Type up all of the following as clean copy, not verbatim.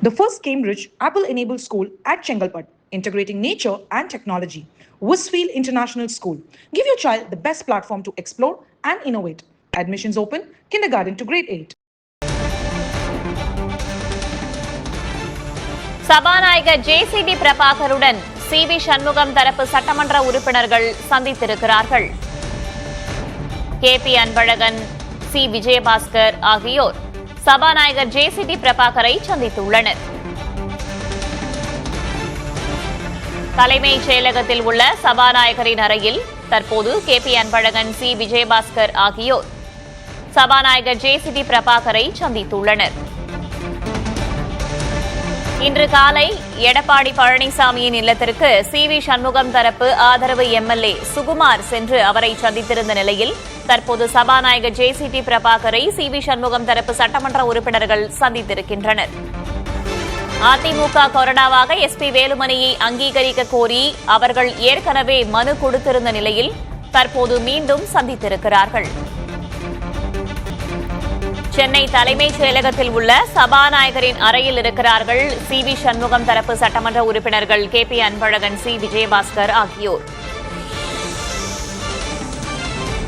The first Cambridge Apple-enabled school at Chengalpat, integrating nature and technology. Westfield International School. Give your child the best platform to explore and innovate. Admissions open, kindergarten to grade 8. சபாநாயகர் ஜே.சி.டி. பிரபாகருடன் CV. Shanmugam தரப்பு சட்டமன்ற உறுப்பினர்கள் சந்தித்திருக்கிறார்கள். KP. Anbazhagan, C. Vijayabaskar ஆகியோர் சபாநாயகர் ஜே.சி.டி. பிரபாகரை சந்தித்துள்ளனர். தலைமைச் செயலகத்தில் உள்ள சபாநாயகரின் அறையில் தற்போது கே.பி. அன்பழகன், சி. விஜயபாஸ்கர் ஆகியோர் சபாநாயகர் ஜே.சி.டி. பிரபாகரை சந்தித்துள்ளனர். இன்று காலை எடப்பாடி பழனிசாமியின் இல்லத்திற்கு சி.வி. சண்முகம் தரப்பு ஆதரவு எம்.எல்.ஏ. சுகுமார் சென்று அவரை சந்தித்திருந்த நிலையில் தற்போது சபாநாயகர் ஜே.சி.டி. பிரபாகரை சி.வி. சண்முகம் தரப்பு சட்டமன்ற உறுப்பினர்கள் சந்தித்திருக்கின்றனர். அதிமுக கொறடாவாக எஸ்.பி. வேலுமணியை அங்கீகரிக்க கோரி அவர்கள் ஏற்கனவே மனு கொடுத்திருந்த நிலையில் தற்போது மீண்டும் சந்தித்திருக்கிறார்கள். சென்னை தலைமைச் செயலகத்தில் உள்ள சபாநாயகரின் அறையில் இருக்கிறார்கள் சி.வி. சண்முகம் தரப்பு சட்டமன்ற உறுப்பினர்கள் கே.பி. அன்பழகன், சி. விஜயபாஸ்கர் ஆகியோர்.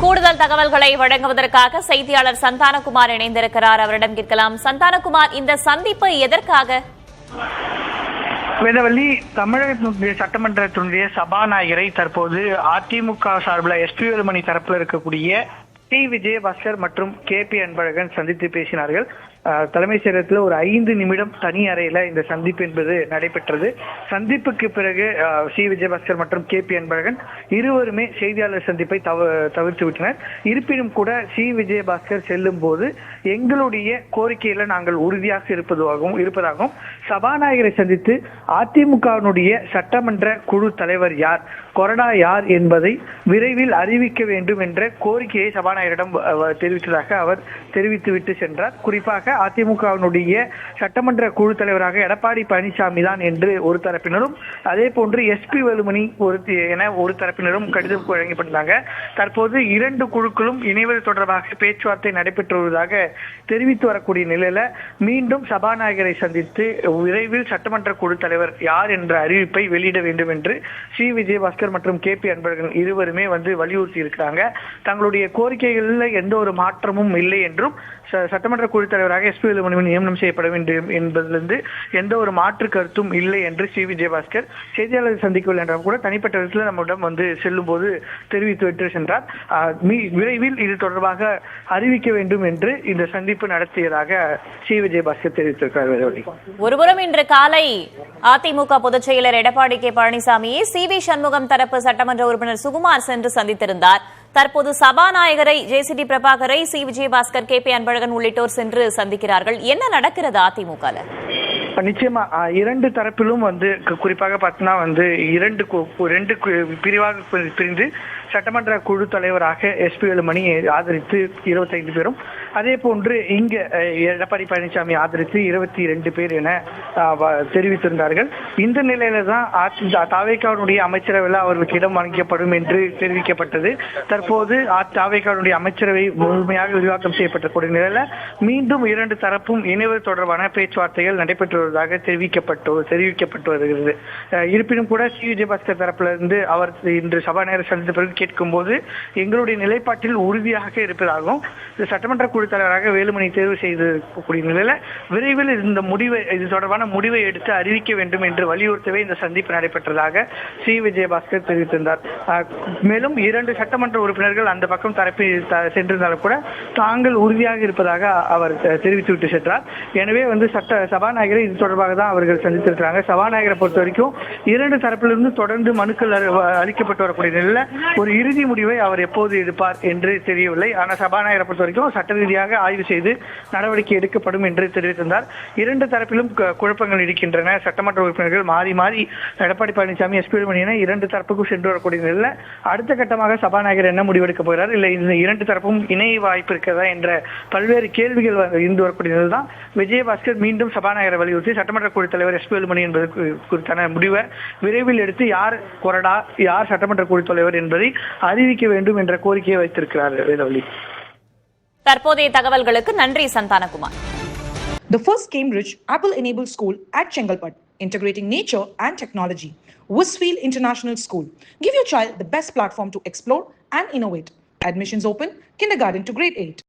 கூடுதல் தகவல்களை வழங்குவதற்காக செய்தியாளர் சந்தானகுமார் இணைந்திருக்கிறார். அவரிடம் கேட்கலாம். சந்தானகுமார், இந்த சந்திப்பு எதற்காக? வேதவள்ளி, தமிழகத்தினுடைய சட்டமன்றத்தினுடைய சபாநாயகரை தற்போது அதிமுக சார்பில் எஸ்.பி. வேலுமணி தரப்பில் இருக்கக்கூடிய சி. விஜயபாஸ்கர் மற்றும் கே.பி. அன்பழகன் சந்தித்து பேசினார்கள். தலைமைச் செயலகத்தில் ஒரு 5 நிமிடம் தனி அறையில இந்த சந்திப்பு என்பது நடைபெற்றது. சந்திப்புக்கு பிறகு சி. விஜயபாஸ்கர் மற்றும் கே.பி. அன்பழகன் இருவருமே செய்தியாளர் சந்திப்பை தவிர்த்து விட்டனர். இருப்பினும் கூட சி. விஜயபாஸ்கர் செல்லும் போது எங்களுடைய கோரிக்கையில நாங்கள் உறுதியாக இருப்பதாகவும் சபாநாயகரை சந்தித்து அதிமுகவினுடைய சட்டமன்ற குழு தலைவர் யார், கொறடா யார் என்பதை விரைவில் அறிவிக்க வேண்டும் என்ற கோரிக்கையை சபாநாயகரிடம் தெரிவித்ததாக அவர் தெரிவித்துவிட்டு சென்றார். குறிப்பாக அதிமுகவினுடைய சட்டமன்ற குழு தலைவராக எடப்பாடி பழனிசாமி தான் என்று ஒரு தரப்பினரும், அதே போன்று எஸ்.பி. வேலுமணி என ஒரு தரப்பினரும் கடிதம் வழங்கப்பட்டாங்க. தற்போது 2 குழுக்களும் இணைவது தொடர்பாக பேச்சுவார்த்தை நடைபெற்று வருவதாக தெரிவித்து வரக்கூடிய நிலையில மீண்டும் சபாநாயகரை சந்தித்து விரைவில் சட்டமன்ற குழு தலைவர் யார் என்ற அறிவிப்பை வெளியிட வேண்டும் என்று சி. விஜயபாஸ்கர் மற்றும் கே.பி. அன்பழகன் இருவருமே வலியுறுத்தி இருக்கிறாங்க. தங்களுடைய கோரிக்கைகளில் எந்த ஒரு மாற்றமும் இல்லை என்றும் சட்டமன்ற குழு தலைவராக எஸ்.பி. வேலுமணி நியமனம் செய்யப்பட வேண்டும் என்பதிலிருந்து எந்த ஒரு மாற்று கருத்தும் இல்லை என்று சி. விஜயபாஸ்கர் செய்தியாளர் சந்திக்கவில்லை என்றால் கூட தனிப்பட்ட விதத்தில் நம்மிடம் செல்லும் போது தெரிவித்து விட்டு சென்றார். விரைவில் இது தொடர்பாக அறிவிக்க வேண்டும் என்று இந்த சந்திப்பு நடத்தியதாக சி. விஜயபாஸ்கர் தெரிவித்திருக்கிறார். ஒருபுறம் இன்று காலை அதிமுக பொதுச் செயலர் எடப்பாடி கே. பழனிசாமியை சி.வி. சண்முகம் தரப்பு சட்டமன்ற உறுப்பினர் சுகுமார் சென்று சந்தித்திருந்தார். தற்போது சபாநாயகரை ஜே.சி.டி. பிரபாகரை சி. விஜயபாஸ்கர், கே.பி. அன்பழகன் உள்ளிட்டோர் சென்று சந்திக்கிறார்கள். என்ன நடக்கிறது அதிமுக? நிச்சயமா 2 தரப்பிலும் குறிப்பாக பார்த்தீங்கன்னா 2 பிரிவாக பிரிந்து சட்டமன்ற குழு தலைவராக எஸ்.பி. வேலுமணி ஆதரித்து 25 பேரும், அதே போன்று இங்க எடப்பாடி பழனிசாமி ஆதரித்து 22 பேர் என தெரிவித்திருந்தார்கள். இந்த நிலையில தான் தாவேகாவுடைய அமைச்சரவையில் அவர்களுக்கு இடம் வழங்கப்படும் என்று தெரிவிக்கப்பட்டது. தற்போது தாவேகாவுடைய அமைச்சரவை முழுமையாக விரிவாக்கம் செய்யப்பட்ட நிலையில மீண்டும் 2 தரப்பும் இணைவது தொடர்பான பேச்சுவார்த்தைகள் நடைபெற்று வருவதாக தெரிவிக்கப்பட்டு வருகிறது. இருப்பினும் கூட சி. விஜயபாஸ்கர் தரப்பிலிருந்து அவர் இன்று சபாநாயகர் சந்தித்த பிறகு கேட்கும் போது எங்களுடைய நிலைப்பாட்டில் உறுதியாக இருப்பதாகவும் சட்டமன்ற குழு தலைவராக வேலுமணி தேர்வு செய்திருக்கக்கூடிய நிலையில விரைவில் இது தொடர்பான முடிவை எடுத்து அறிவிக்க வேண்டும் என்று வலியுறுத்தவே இந்த சந்திப்பு நடைபெற்றதாக சி. விஜயபாஸ்கர் தெரிவித்திருந்தார். மேலும் 2 சட்டமன்ற உறுப்பினர்கள் அந்த பக்கம் தரப்பில் சென்றிருந்தாலும் கூட தாங்கள் உறுதியாக இருப்பதாக அவர் தெரிவித்துவிட்டு சென்றார். எனவே சபாநாயகரை இது தொடர்பாக தான் அவர்கள் சந்தித்திருக்கிறாங்க. சபாநாயகரை பொறுத்த வரைக்கும் 2 தரப்பிலிருந்து தொடர்ந்து மனுக்கள் அளிக்கப்பட்டு வரக்கூடிய நிலையில ஒரு இறுதி முடிவை அவர் எப்போது எடுப்பார் என்று தெரியவில்லை. ஆனால் சபாநாயகரை பொறுத்த வரைக்கும் சட்ட ரீதியாக ஆய்வு செய்து நடவடிக்கை எடுக்கப்படும் என்று தெரிவித்திருந்தார். 2 தரப்பிலும் குழப்பங்கள் இருக்கின்றன. சட்டமன்ற உறுப்பினர்கள் மாறி மாறி எடப்பாடி பழனிசாமி, எஸ்.பி. வேலுமணி என 2 தரப்புக்கும் சென்று வரக்கூடிய நிலையில் அடுத்த கட்டமாக சபாநாயகர் என்ன முடிவெடுக்க போகிறார், இல்லை இந்த 2 தரப்பும் இணைய வாய்ப்பு இருக்கிறதா என்ற பல்வேறு கேள்விகள் இருந்து வரக்கூடிய நிலையில் தான் விஜயபாஸ்கர் மீண்டும் சபாநாயகரை வலியுறுத்தி சட்டமன்ற குழு தலைவர் எஸ்.பி. வேலுமணி என்பது குறித்தான முடிவை விரைவில் எடுத்து யார் கொறடா, யார் சட்டமன்ற குழு தலைவர் என்பதை அறிவிக்க வேண்டும் என்ற கோரிக்கையை வைத்திருக்கிறார். வேதவள்ளி, தற்போதைய தகவல்களுக்கு நன்றி Santhanakumar. The first Cambridge Apple-enabled school at Chengalpat, integrating nature and technology. Westfield International School. Give your child the best platform to explore and innovate. Admissions open, kindergarten to grade 8.